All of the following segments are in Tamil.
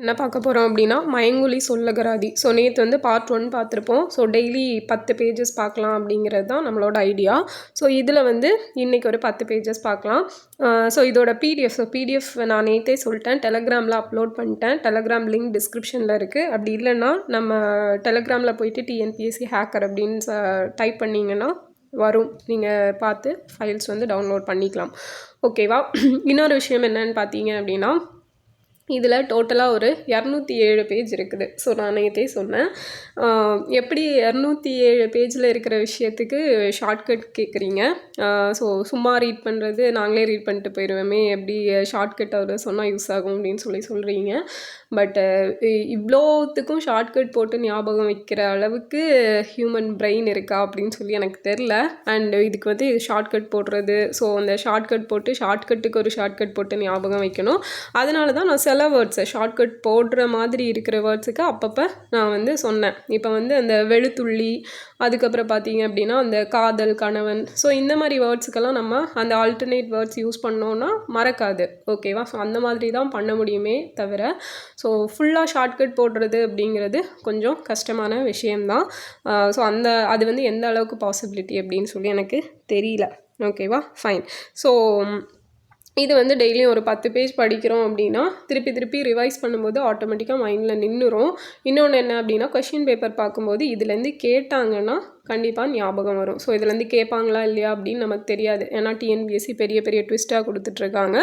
என்ன பார்க்க போகிறோம் அப்படின்னா மயங்கொலி சொல்லகராதி. ஸோ நேற்று வந்து பார்ட் 1 பார்த்துருப்போம். ஸோ டெய்லி 10 பேஜஸ் பார்க்கலாம் அப்படிங்கிறது தான் நம்மளோட ஐடியா. ஸோ இதில் வந்து இன்றைக்கி ஒரு 10 பேஜஸ் பார்க்கலாம். ஸோ இதோட பிடிஎஃப் நான் நேற்றே சொல்லிட்டேன், டெலகிராமில் அப்லோட் பண்ணிட்டேன். டெலகிராம் லிங்க் டிஸ்கிரிப்ஷனில் இருக்குது. அப்படி இல்லைன்னா நம்ம டெலகிராமில் போயிட்டு டிஎன்பிஎஸ்சி ஹேக்கர் அப்படின்னு டைப் பண்ணிங்கன்னா வரும். நீங்கள் பார்த்து ஃபைல்ஸ் வந்து டவுன்லோட் பண்ணிக்கலாம். ஓகேவா? இன்னொரு விஷயம் என்னன்னு பார்த்தீங்க அப்படின்னா, இதில் டோட்டலாக ஒரு 207 பேஜ் இருக்குது. ஸோ நான் நேற்றே சொன்னேன், எப்படி 207 பேஜில் இருக்கிற விஷயத்துக்கு ஷார்ட்கட் கேட்குறீங்க. ஸோ சும்மா ரீட் பண்ணுறது நாங்களே ரீட் பண்ணிட்டு போயிடுவோமே, எப்படி ஷார்ட்கட் அவர் சொன்னால் யூஸ் ஆகும் அப்படின்னு சொல்கிறீங்க. பட் இவ்வளோத்துக்கும் ஷார்ட்கட் போட்டு ஞாபகம் வைக்கிற அளவுக்கு ஹியூமன் பிரெயின் இருக்கா அப்படின்னு சொல்லி எனக்கு தெரில. அண்ட் இதுக்கு வந்து ஷார்ட்கட் போடுறது, ஸோ அந்த ஷார்ட்கட் போட்டு ஷார்ட்கட்டுக்கு ஒரு ஷார்ட்கட் போட்டு ஞாபகம் வைக்கணும். அதனால தான் நான் சில வேர்ட்ஸை ஷார்ட்கட் போடுற மாதிரி இருக்கிற வேர்ட்ஸுக்கு அப்பப்போ நான் வந்து சொன்னேன். இப்போ வந்து அந்த வெளுத்துள்ளி, அதுக்கப்புறம் பார்த்தீங்க அப்படின்னா அந்த காதல், கணவன், ஸோ இந்த மாதிரி வேர்ட்ஸுக்கெல்லாம் நம்ம அந்த ஆல்டர்னேட் வேர்ட்ஸ் யூஸ் பண்ணோன்னா மறக்காது. ஓகேவா? ஸோ அந்த மாதிரி தான் பண்ண முடியுமே தவிர, ஸோ ஃபுல்லாக ஷார்ட்கட் போடுறது அப்படிங்கிறது கொஞ்சம் கஷ்டமான விஷயம்தான். ஸோ அது வந்து எந்த அளவுக்கு பாசிபிலிட்டி அப்படின்னு சொல்லி எனக்கு தெரியல. ஓகேவா? ஃபைன். ஸோ இது வந்து டெய்லியும் ஒரு 10 பேஜ் படிக்கிறோம் அப்படின்னா திருப்பி ரிவைஸ் பண்ணும்போது ஆட்டோமேட்டிக்காக மைண்டில் நின்றுரும். இன்னொன்று என்ன அப்படின்னா, கொஷின் பேப்பர் பார்க்கும்போது இதுலேருந்து கேட்டாங்கன்னா கண்டிப்பாக ஞாபகம் வரும். ஸோ இதுலேருந்து கேட்பாங்களா இல்லையா அப்படின்னு நமக்கு தெரியாது. ஏன்னா டிஎன்பிஎஸ்சி பெரிய டுவிஸ்ட்டாக கொடுத்துட்ருக்காங்க.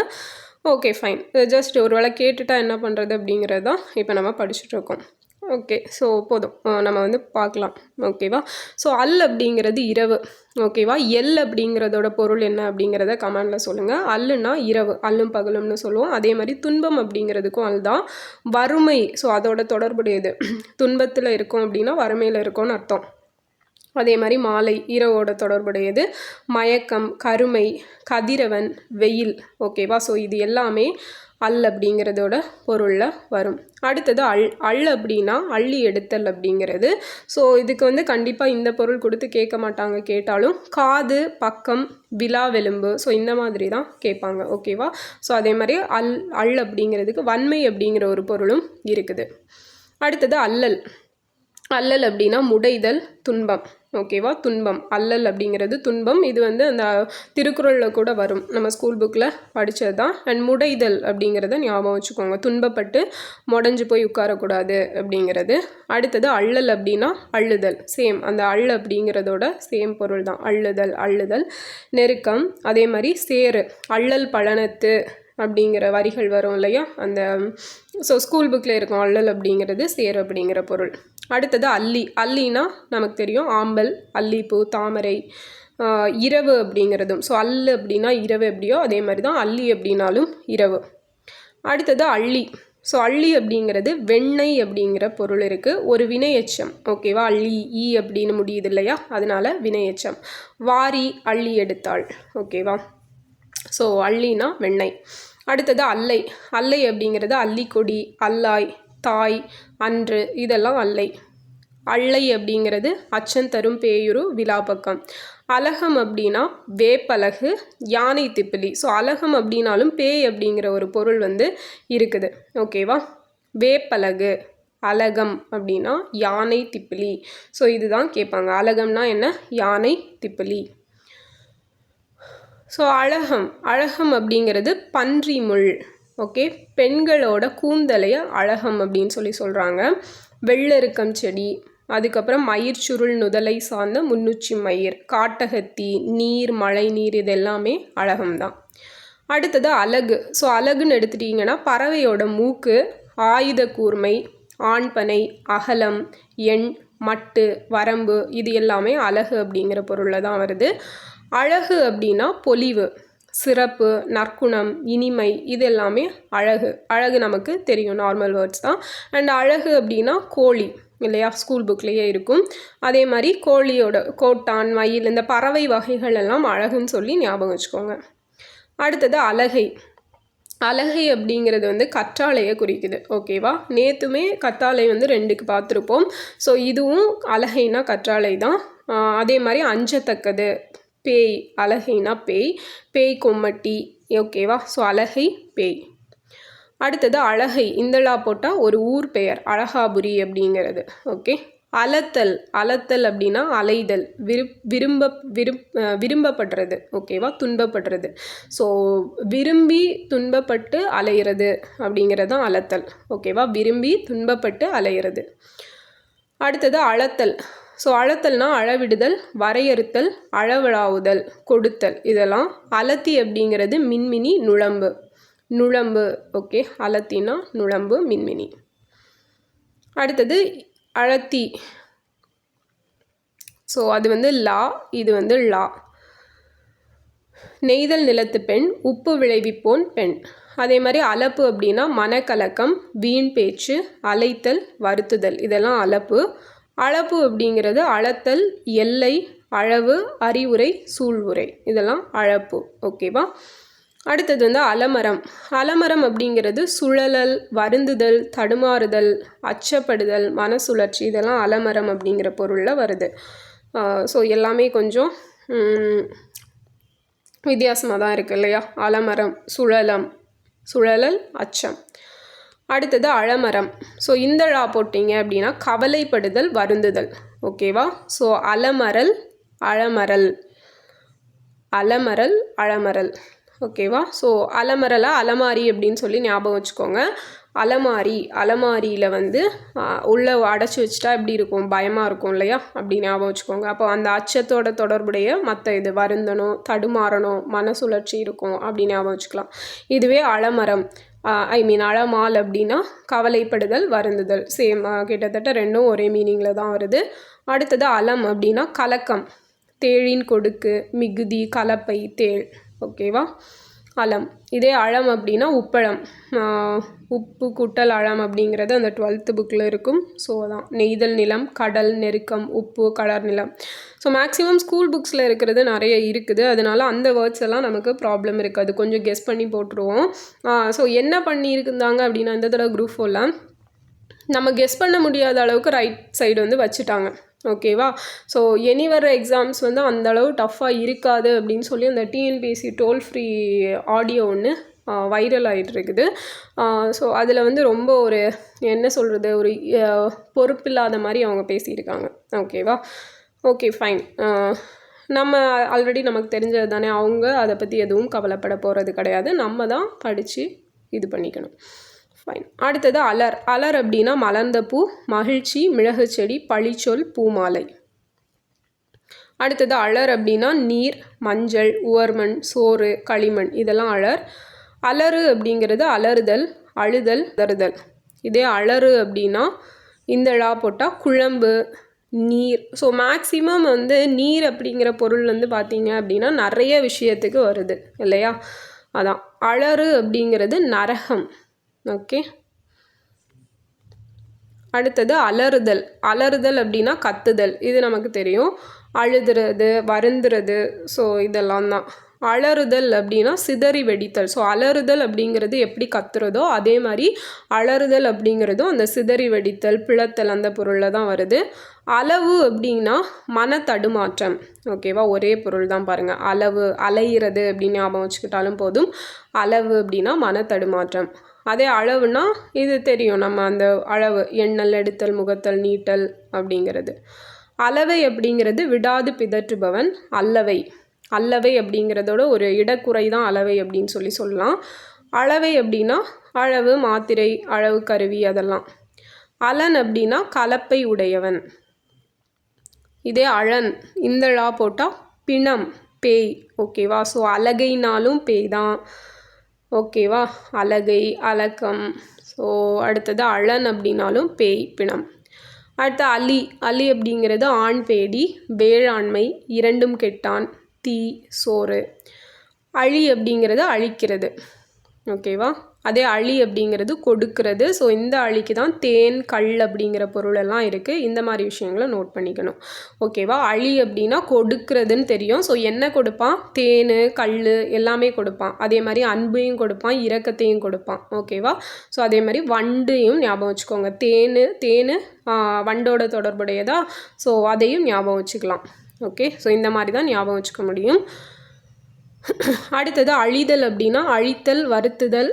Okay, fine. ஜஸ்ட் ஒரு வேளை கேட்டுட்டா என்ன பண்ணுறது அப்படிங்கிறது தான் இப்போ நம்ம படிச்சுட்ருக்கோம். ஓகே, ஸோ போதும், நம்ம வந்து பார்க்கலாம். ஓகேவா? ஸோ அப்படிங்கிறது இரவு. ஓகேவா? அப்படிங்கிறதோட பொருள் என்ன அப்படிங்கிறத கமெண்டில் சொல்லுங்கள். அல்லுன்னா இரவு, அல்லும் பகலும்னு சொல்லுவோம். அதே மாதிரி துன்பம் அப்படிங்கிறதுக்கும் தான். வறுமை, ஸோ அதோட தொடர்புடையது. துன்பத்தில் இருக்கும் அப்படின்னா வறுமையில் இருக்கும்னு அர்த்தம். அதே மாதிரி மாலை, இரவோட தொடர்புடையது. மயக்கம், கருமை, கதிரவன், வெயில். ஓகேவா? ஸோ இது எல்லாமே அப்படிங்கிறதோட பொருளில் வரும். அடுத்தது அப்படின்னா அள்ளி எடுத்தல் அப்படிங்கிறது. ஸோ இதுக்கு வந்து கண்டிப்பாக இந்த பொருள் கொடுத்து கேட்க மாட்டாங்க. கேட்டாலும் காது, பக்கம், விலாவெலும்பு, ஸோ இந்த மாதிரி தான் கேட்பாங்க. ஓகேவா? ஸோ அதே மாதிரி அப்படிங்கிறதுக்கு வன்மை அப்படிங்கிற ஒரு பொருளும் இருக்குது. அடுத்தது அல்லல் அப்படின்னா முடைதல், துன்பம். ஓகேவா? துன்பம், அல்லல் அப்படிங்கிறது துன்பம். இது வந்து அந்த திருக்குறளில் கூட வரும், நம்ம ஸ்கூல் புக்கில் படித்தது தான். அண்ட் முடைதல் அப்படிங்கிறத ஞாபகம் வச்சுக்கோங்க, துன்பப்பட்டு முடைஞ்சு போய் உட்காரக்கூடாது அப்படிங்கிறது. அடுத்தது அல்லல் அப்படின்னா அள்ளுதல், சேம் அந்த அப்படிங்கிறதோட சேம் பொருள் தான். அள்ளுதல். நெருக்கம். அதே மாதிரி சேரு, அள்ளல் பழனத்து அப்படிங்கிற வரிகள் வரும் இல்லையா, அந்த ஸோ ஸ்கூல் புக்கில் இருக்கும். அல்லல் அப்படிங்கிறது சேரு அப்படிங்கிற பொருள். அடுத்தது அல்லினா நமக்கு தெரியும், ஆம்பல், அல்லிப்பூ, தாமரை. இரவு அப்படிங்கிறதும், ஸோ அப்படின்னா இரவு எப்படியோ அதே மாதிரி தான் அல்லி அப்படின்னாலும் இரவு. அடுத்தது ஸோ அப்படிங்கிறது வெண்ணெய் அப்படிங்கிற பொருள் இருக்குது. ஒரு வினையெச்சம். ஓகேவா? அப்படின்னு முடியுது இல்லையா, அதனால வினையெச்சம். வாரி, அள்ளி எடுத்தாள். ஓகேவா? ஸோ அல்லினா வெண்ணெய். அடுத்தது அல்லை அப்படிங்கிறது அல்லிக்கொடி, அல்லாய், தாய், அன்று, இதெல்லாம் அல்லை அப்படிங்கிறது அச்சந்தரும் பேயுரு, விலாப்பக்கம். அலகம் அப்படின்னா வேப்பலகு, யானை திப்பிலி. ஸோ அலகம் அப்படின்னாலும் பேய் அப்படிங்கிற ஒரு பொருள் வந்து இருக்குது. ஓகேவா? வேப்பலகு, அலகம் அப்படின்னா யானை திப்பிலி. ஸோ இதுதான் கேட்பாங்க. அலகம்னா என்ன? யானை திப்பிலி. ஸோ அழகம் அப்படிங்கிறது பன்றி முள். ஓகே, பெண்களோட கூந்தலைய அழகம் அப்படின்னு சொல்கிறாங்க. வெள்ளெருக்கம் செடி, அதுக்கப்புறம் மயிர் சுருள் நுதலை சார்ந்த முன்னுச்சி மயிர், காட்டகத்தி, நீர், மழை நீர், இது எல்லாமே அழகம்தான். அடுத்தது அலகு. ஸோ அலகுன்னு எடுத்துட்டிங்கன்னா பறவையோட மூக்கு, ஆயுத கூர்மை, ஆண்பனை, அகலம், எண், மட்டு, வரம்பு, இது எல்லாமே அழகு அப்படிங்கிற பொருளில் தான் வருது. அழகு அப்படின்னா பொலிவு, சிறப்பு, நற்குணம், இனிமை, இது எல்லாமே அழகு நமக்கு தெரியும், நார்மல் வேர்ட்ஸ் தான். அண்ட் அழகு அப்படின்னா கோழி இல்லையா, ஸ்கூல் புக்லேயே இருக்கும். அதே மாதிரி கோழியோட கோட்டான், மயில், இந்த பறவை வகைகள் எல்லாம் அழகுன்னு சொல்லி ஞாபகம் வச்சுக்கோங்க. அடுத்தது அலகை அப்படிங்கிறது வந்து கற்றாழையை குறிக்குது. ஓகேவா? நேற்றுமே கற்றாழை வந்து 2க்கு பார்த்துருப்போம். ஸோ இதுவும் அலகைனா கற்றாழை தான். அதே மாதிரி அஞ்சத்தக்கது, பேய், அலகைனா பேய் கொம்மட்டி. ஓகேவா? ஸோ அலகை, பேய். அடுத்தது அழகை, இந்தளா போட்டால் ஒரு ஊர் பெயர் அழகாபுரி அப்படிங்கிறது. ஓகே. அலத்தல், அலத்தல் அப்படின்னா அலைதல், விரும்பப்படுறது. ஓகேவா, துன்பப்படுறது. ஸோ விரும்பி துன்பப்பட்டு அலையிறது அப்படிங்கிறது தான் அலத்தல். ஓகேவா, விரும்பி துன்பப்பட்டு அலையிறது. அடுத்தது அளத்தல். ஸோ அளத்தல்னா அளவிடுதல், வரையறுத்தல், அளவலாவுதல், கொடுத்தல், இதெல்லாம். அலத்தி அப்படிங்கிறது மின்மினி, நுழம்பு, நுழம்பு. ஓகே, அலத்தினா நுழம்பு, மின்மினி. அடுத்தது அழத்தி. ஸோ அது வந்து லா, இது வந்து லா. நெய்தல் நிலத்து பெண், உப்பு விளைவிப்போன் பெண். அதே மாதிரி அலப்பு அப்படின்னா மனக்கலக்கம், வீண் பேச்சு, அலைத்தல், வருத்துதல், இதெல்லாம் அலப்பு. அளப்பு அப்படிங்கிறது அளத்தல், எல்லை, அளவு, அறிவுரை, சூழ்வுரை, இதெல்லாம் அளப்பு. ஓகேவா. அடுத்தது வந்து அலமரம். அலமரம் அப்படிங்கிறது சுழலல், வருந்துதல், தடுமாறுதல், அச்சப்படுதல், மனசுழற்சி, இதெல்லாம் அலமரம் அப்படிங்கிற பொருளில் வருது. ஸோ எல்லாமே கொஞ்சம் வித்தியாசமாக தான் இருக்குது இல்லையா. அலமரம், சுழலல், அச்சம். அடுத்தது அலமரம். ஸோ இந்தழா போட்டிங்க அப்படின்னா கவலைப்படுதல், வருந்துதல். ஓகேவா. ஸோ அலமரல், அலமரல், அலமரல். ஓகேவா. ஸோ அலமரலை அலமாரி அப்படின்னு சொல்லி ஞாபகம் வச்சுக்கோங்க. அலமாரியில் வந்து உள்ளே அடைச்சி வச்சுட்டா எப்படி இருக்கும், பயமாக இருக்கும் இல்லையா, அப்படி ஞாபகம் வச்சுக்கோங்க. அப்போ அந்த அச்சத்தோட தொடர்புடைய மற்ற இது வருந்தணும், தடுமாறணும், மனசுழற்சி இருக்கும் அப்படி ஞாபகம் வச்சுக்கலாம். இதுவே அலமரம், அலமால் அப்படின்னா கவலைப்படுதல், வருந்துதல், சேம், கிட்டத்தட்ட ரெண்டும் ஒரே மீனிங்கில் தான் வருது. அடுத்தது அலம் அப்படின்னா கலக்கம், தேழின் கொடுக்கு, மிகுதி, கலப்பை, தேள். ஓகேவா, அலம். இதே அழம் அப்படின்னா உப்பளம், உப்பு கூட்டல் அழம் அப்படிங்கிறது அந்த 12th புக்கில் இருக்கும். ஸோ அதான் நெய்தல் நிலம், கடல், நெருக்கம், உப்பு, கலர் நிலம். ஸோ மேக்ஸிமம் ஸ்கூல் புக்ஸில் இருக்கிறது நிறைய இருக்குது, அதனால அந்த வேர்ட்ஸ் எல்லாம் நமக்கு ப்ராப்ளம் இருக்காது, கொஞ்சம் கெஸ் பண்ணி போட்டுருவோம். ஸோ என்ன பண்ணியிருந்தாங்க அப்படின்னா இந்த தடவை குரூப் 4ல் நம்ம கெஸ் பண்ண முடியாத அளவுக்கு ரைட் சைடு வந்து வச்சுட்டாங்க. ஓகேவா. ஸோ இனி வர எக்ஸாம்ஸ் வந்து அந்தளவு டஃப்பாக இருக்காது அப்படின்னு சொல்லி அந்த டிஎன்பிஎஸ்சி டோல் ஃப்ரீ ஆடியோ ஒன்று வைரல் ஆகிட்டு இருக்குது. ஸோ அதில் வந்து ரொம்ப ஒரு என்ன சொல்கிறது, ஒரு பொறுப்பில்லாத மாதிரி அவங்க பேசியிருக்காங்க. ஓகேவா. Okay, fine. நம்ம ஆல்ரெடி நமக்கு தெரிஞ்சது தானே, அவங்க அதை பற்றி எதுவும் கவலைப்பட போகிறது கிடையாது, நம்ம தான் படித்து இது பண்ணிக்கணும். ஃபைன். அடுத்தது அலர். அலர் அப்படின்னா மலர்ந்த பூ, மகிழ்ச்சி, மிளகு செடி, பழிச்சொல், பூமாலை. அடுத்தது அலர் அப்படின்னா நீர், மஞ்சள், உவர்மண், சோறு, களிமண், இதெல்லாம் அலர். அலறு அப்படிங்கிறது அலறுதல், அழுதல், தருதல். இதே அலறு அப்படின்னா இந்தழா போட்டால் குழம்பு, நீர். ஸோ மேக்ஸிமம் வந்து நீர் அப்படிங்கிற பொருள் வந்து பார்த்திங்க அப்படின்னா நிறைய விஷயத்துக்கு வருது இல்லையா. அதான் அலறு அப்படிங்கிறது நரகம். ஓகே. அடுத்தது அலறுதல். அலறுதல் அப்படின்னா கத்துதல், இது நமக்கு தெரியும். அழுதுறது, வருந்துறது, ஸோ இதெல்லாம் தான். அலறுதல் அப்படின்னா சிதறி வெடித்தல். ஸோ அலறுதல் அப்படிங்கிறது எப்படி கத்துறதோ அதே மாதிரி அலறுதல் அப்படிங்கிறதும் அந்த சிதறி வெடித்தல், பிளத்தல் அந்த பொருளில் தான் வருது. அளவு அப்படின்னா மன தடுமாற்றம். ஓகேவா, ஒரே பொருள் தான் பாருங்கள். அளவு, அலையிறது அப்படின்னு ஞாபகம் வச்சுக்கிட்டாலும் போதும். அளவு அப்படின்னா மன தடுமாற்றம். அதே அளவுனா இது தெரியும், நம்ம அந்த அளவு எண்ணல், எடுத்தல், முகத்தல், நீட்டல் அப்படிங்கிறது. அளவை அப்படிங்கிறது விடாது பிதற்றுபவன். அல்லவை அப்படிங்கிறதோட ஒரு இடக்குறை தான் அளவை அப்படின்னு சொல்லலாம். அளவை அப்படின்னா அளவு, மாத்திரை, அளவு கருவி, அதெல்லாம். அலன் அப்படின்னா கலப்பை உடையவன். இதே அழன், இந்தழா போட்டால் பிணம், பேய். ஓகேவா. ஸோ அலகைனாலும் பேய் தான். ஓகேவா, அலகை, அலக்கம். ஸோ அடுத்தது அழன் அப்படின்னாலும் பேய், பிணம். அடுத்து அலி அப்படிங்கிறது ஆண் பேடி, வேளாண்மை, இரண்டும் கெட்டான், தீ, சோறு. அழி அப்படிங்கிறது அழிக்கிறது. ஓகேவா. அதே அழி அப்படிங்கிறது கொடுக்கிறது. ஸோ இந்த அழிக்கு தான் தேன், கல் அப்படிங்கிற பொருளெல்லாம் இருக்குது. இந்த மாதிரி விஷயங்களை நோட் பண்ணிக்கணும். ஓகேவா. அழி அப்படின்னா கொடுக்கிறதுன்னு தெரியும். ஸோ என்ன கொடுப்பான், தேன், கல் எல்லாமே கொடுப்பான். அதே மாதிரி அன்பையும் கொடுப்பான், இரக்கத்தையும் கொடுப்பான். ஓகேவா. ஸோ அதே மாதிரி வண்டையும் ஞாபகம் வச்சுக்கோங்க. தேன் வண்டோட தொடர்புடையதா. ஸோ அதையும் ஞாபகம் வச்சுக்கலாம். ஓகே. ஸோ இந்த மாதிரி தான் ஞாபகம் வச்சுக்க முடியும். அடுத்தது அழிதல் அப்படின்னா அழித்தல், வருத்துதல்,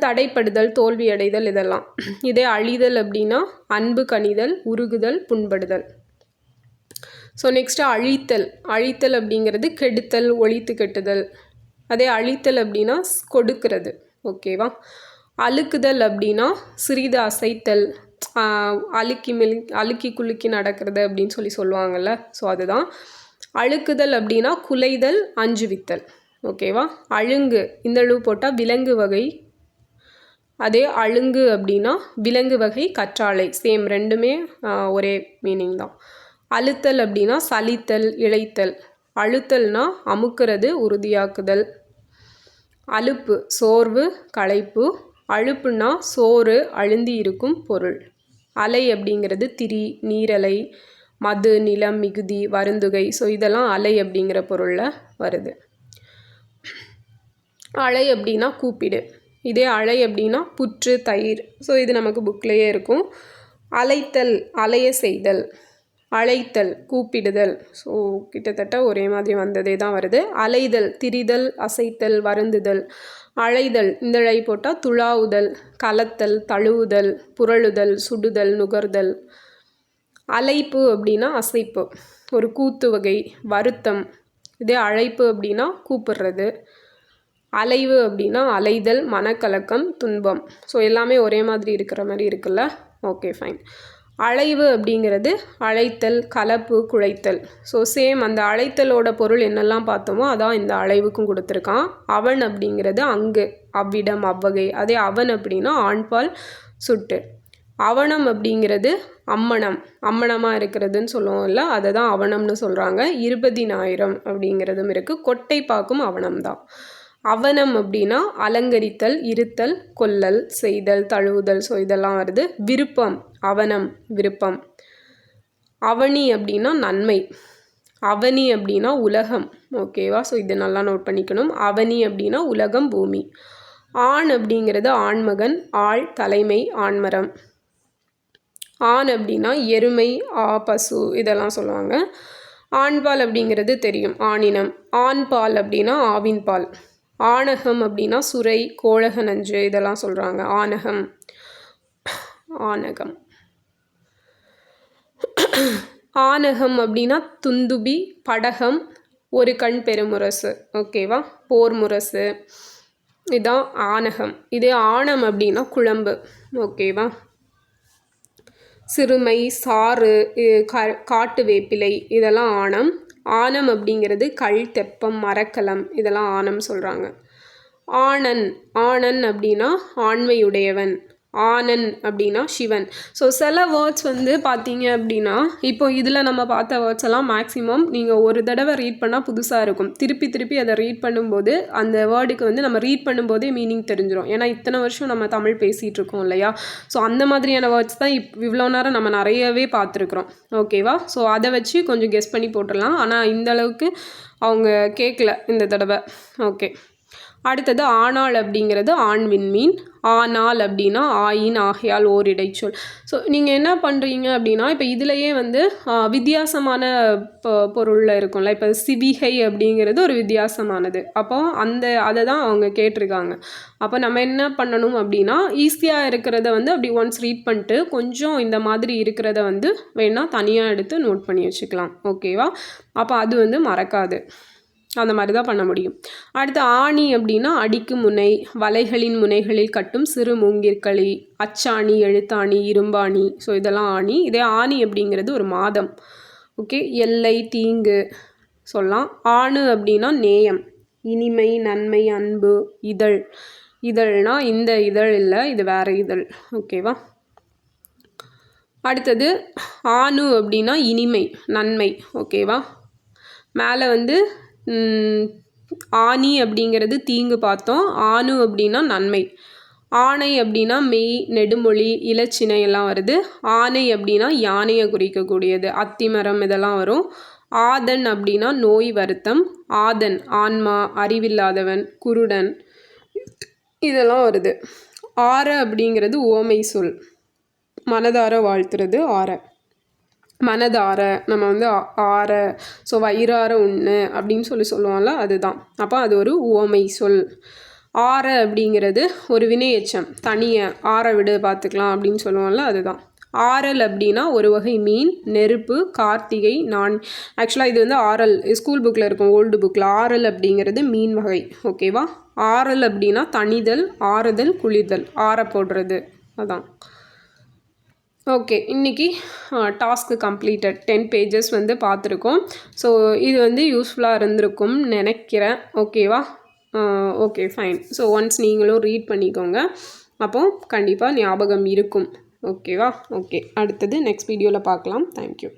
தடைப்படுதல், தோல்வி அடைதல் இதெல்லாம். இதே அழிதல் அப்படின்னா அன்பு கனிதல், உருகுதல், புண்படுதல். ஸோ நெக்ஸ்ட்டு அழித்தல். அழித்தல் அப்படிங்கிறது கெடுத்தல், ஒழித்து கெட்டுதல். அதே அழித்தல் அப்படின்னா கொடுக்கிறது. ஓகேவா? அழுக்குதல் அப்படின்னா சிறிது அசைத்தல், அழுக்கி குலுக்கி நடக்கிறது அப்படின்னு சொல்லுவாங்கள்ல. ஸோ அதுதான். அழுக்குதல் அப்படின்னா குலைதல், அஞ்சுவித்தல். ஓகேவா? அழுங்கு இந்த அளவு போட்டால் விலங்கு வகை. அதே அழுங்கு அப்படின்னா விலங்கு வகை, கற்றாழை. சேம், ரெண்டுமே ஒரே மீனிங் தான். அழுத்தல் அப்படின்னா சலித்தல், இழைத்தல். அழுத்தல்னா அமுக்கிறது, உறுதியாக்குதல். அலுப்பு சோர்வு, களைப்பு. அழுப்புனா சோறு, அழுந்தி இருக்கும் பொருள். அலை அப்படிங்கிறது திரி, நீரலை, மது, நிலம், மிகுதி, வருந்துகை. ஸோ இதெல்லாம் அலை அப்படிங்கிற பொருளில் வருது. அலை அப்படின்னா கூப்பிடு. இதே அலை அப்படின்னா புற்று, தயிர். ஸோ இது நமக்கு புக்லேயே இருக்கும். அலைத்தல், அலைய செய்தல். அழைத்தல், கூப்பிடுதல். ஸோ கிட்டத்தட்ட ஒரே மாதிரி வந்ததே தான் வருது. அலைதல், திரிதல், அசைத்தல், வருந்துதல். அழைதல் இந்த இழை போட்டால் துழாவுதல், கலத்தல், தழுவுதல், புரளுதல், சுடுதல், நுகர்தல். அழைப்பு அப்படின்னா அசைப்பு, ஒரு கூத்து வகை, வருத்தம். இதே அழைப்பு அப்படின்னா கூப்பிடுறது. அலைவு அப்படின்னா அலைதல், மனக்கலக்கம், துன்பம். ஸோ எல்லாமே ஒரே மாதிரி இருக்கிற மாதிரி இருக்குல்ல. Okay, fine. அழைவு அப்படிங்கிறது அழைத்தல், கலப்பு, குழைத்தல். ஸோ சேம் அந்த அழைத்தலோட பொருள் என்னெல்லாம் பார்த்தோமோ அதான் இந்த அழைவுக்கும் கொடுத்துருக்கான். அவன் அப்படிங்கிறது அங்கு, அவ்விடம், அவ்வகை. அதே அவன் அப்படின்னா ஆண்பால் சுட்டு. அவனம் அப்படிங்கிறது அம்மனம், அம்மனமாக இருக்கிறதுன்னு சொல்லுவோம்ல, அதை தான் அவனம்னு சொல்கிறாங்க. 20,000 அப்படிங்கிறதும் இருக்குது. கொட்டை பாக்கும் அவனம் தான். அவனம் அப்படின்னா அலங்கரித்தல், இருத்தல், கொல்லல், செய்தல், தழுவுதல். ஸோ இதெல்லாம் வருது. விருப்பம், அவனம், விருப்பம். அவனி அப்படின்னா நன்மை. அவனி அப்படின்னா உலகம். ஓகேவா? ஸோ இது நல்லா நோட் பண்ணிக்கணும். அவனி அப்படின்னா உலகம், பூமி. ஆண் அப்படிங்கிறது ஆண்மகன், ஆள், தலைமை, ஆண்மரம். ஆண் அப்படின்னா எருமை, பசு இதெல்லாம் சொல்லுவாங்க. ஆண்பால் அப்படிங்கிறது தெரியும், ஆணினம். ஆண்பால் அப்படின்னா ஆவின் பால். ஆணகம் அப்படின்னா சுரை, கோழக நஞ்சு இதெல்லாம் சொல்கிறாங்க. ஆணகம், ஆணகம். ஆணகம் அப்படின்னா துந்துபி, படகம், ஒரு கண் பெருமுரசு. ஓகேவா? போர் முரசு இதுதான் ஆணகம். இதே ஆணம் அப்படின்னா குழம்பு. ஓகேவா? சிறுமை, சாறு, காட்டு வேப்பிலை இதெல்லாம் ஆணம். ஆணம் அப்படிங்கிறது கல், தெப்பம், மரக்கலம் இதெல்லாம் ஆணம் சொல்கிறாங்க. ஆணன், ஆணன் அப்படின்னா ஆண்மையுடையவன். ஆனன் அப்படின்னா சிவன். ஸோ சில வேர்ட்ஸ் பார்த்தீங்க அப்படின்னா, இப்போ இதில் நம்ம பார்த்த வேர்ட்ஸ் எல்லாம் மேக்ஸிமம் நீங்கள் ஒரு தடவை ரீட் பண்ணால் புதுசாக இருக்கும். திருப்பி திருப்பி அதை ரீட் பண்ணும்போது அந்த வேர்டுக்கு நம்ம ரீட் பண்ணும்போதே மீனிங் தெரிஞ்சிடும். ஏன்னா இத்தனை வருஷம் நம்ம தமிழ் பேசிகிட்டு இருக்கோம் இல்லையா? ஸோ அந்த மாதிரியான வேர்ட்ஸ் தான் இவ்வளோ நேரம் நம்ம நிறையவே பார்த்துருக்குறோம். ஓகேவா? ஸோ அதை வச்சு கொஞ்சம் கெஸ் பண்ணி போட்டுடலாம். ஆனால் இந்தளவுக்கு அவங்க கேட்கல இந்த தடவை. ஓகே, அடுத்தது ஆனாள் அப்படிங்கிறது ஆண் விண்மீன். ஆனால் அப்படின்னா ஆயின், ஆகையால், ஓர் இடைச்சொல். ஸோ நீங்கள் என்ன பண்ணுறீங்க அப்படின்னா, இப்போ இதுலேயே வித்தியாசமான பொருளில் இருக்கும்ல. இப்போ சிவிகை அப்படிங்கிறது ஒரு வித்தியாசமானது. அப்போ அதை தான் அவங்க கேட்டிருக்காங்க. அப்போ நம்ம என்ன பண்ணணும் அப்படின்னா, ஈஸியாக இருக்கிறத அப்படி ஒன்ஸ் ரீட் பண்ணிட்டு கொஞ்சம் இந்த மாதிரி இருக்கிறத வேணால் தனியாக எடுத்து நோட் பண்ணி வச்சுக்கலாம். ஓகேவா? அப்போ அது மறக்காது. அந்த மாதிரி தான் பண்ண முடியும். அடுத்து ஆணி அப்படின்னா அடிக்கு முனை, வலைகளின் முனைகளில் கட்டும் சிறு மூங்கிற்களி, அச்சாணி, எழுத்தாணி, இரும்பாணி. ஸோ இதெல்லாம் ஆணி. இதே ஆணி அப்படிங்கிறது ஒரு மாதம். ஓகே, எல்லை, தீங்கு சொல்லலாம். ஆணு அப்படின்னா நேயம், இனிமை, நன்மை, அன்பு, இதழ். இதழ்னா இந்த இதழ் இல்லை, இது வேற இதழ். ஓகேவா? அடுத்தது ஆணு அப்படின்னா இனிமை, நன்மை. ஓகேவா? மேலே ஆணி அப்படிங்கிறது தீங்கு பார்த்தோம். ஆணு அப்படின்னா நன்மை. ஆணை அப்படின்னா மெய், நெடுமொழி, இலச்சினை எல்லாம் வருது. ஆணை அப்படின்னா யானையை குறிக்கக்கூடியது, அத்திமரம் இதெல்லாம் வரும். ஆதன் அப்படின்னா நோய், வருத்தம். ஆதன் ஆன்மா, அறிவில்லாதவன், குருடன் இதெல்லாம் வருது. ஆற அப்படிங்கிறது உவமை சொல், மனதார வாழ்த்துறது ஆற. மனதார நம்ம வந்து ஆற, ஸோ வயிறார உண்ணு அப்படின்னு சொல்லுவோம்ல, அதுதான். அப்போ அது ஒரு உவமை சொல். ஆற அப்படிங்கிறது ஒரு வினையெச்சம், தனியை ஆற விடு பார்த்துக்கலாம் அப்படின்னு சொல்லுவோம்ல, அதுதான். ஆரல் அப்படின்னா ஒரு வகை மீன், நெருப்பு, கார்த்திகை, நான். ஆக்சுவலாக இது வந்து ஆரல் ஸ்கூல் புக்கில் இருக்கும், ஓல்டு புக்கில். ஆரல் அப்படிங்கிறது மீன் வகை, ஓகேவா. ஆரல் அப்படின்னா தணிதல், ஆறுதல், குளிர்தல், ஆற போடுறது, அதான். ஓகே, இன்றைக்கி டாஸ்க்கு கம்ப்ளீட்டட். 10 பேஜஸ் வந்து பார்த்துருக்கோம். ஸோ இது வந்து யூஸ்ஃபுல்லாக இருந்திருக்கும்னு நினைக்கிறேன், ஓகேவா. Okay, fine. ஸோ ஒன்ஸ் நீங்களும் ரீட் பண்ணிக்கோங்க, அப்போது கண்டிப்பாக ஞாபகம் இருக்கும், ஓகேவா. ஓகே, அடுத்தது நெக்ஸ்ட் வீடியோவில் பார்க்கலாம். தேங்க்யூ.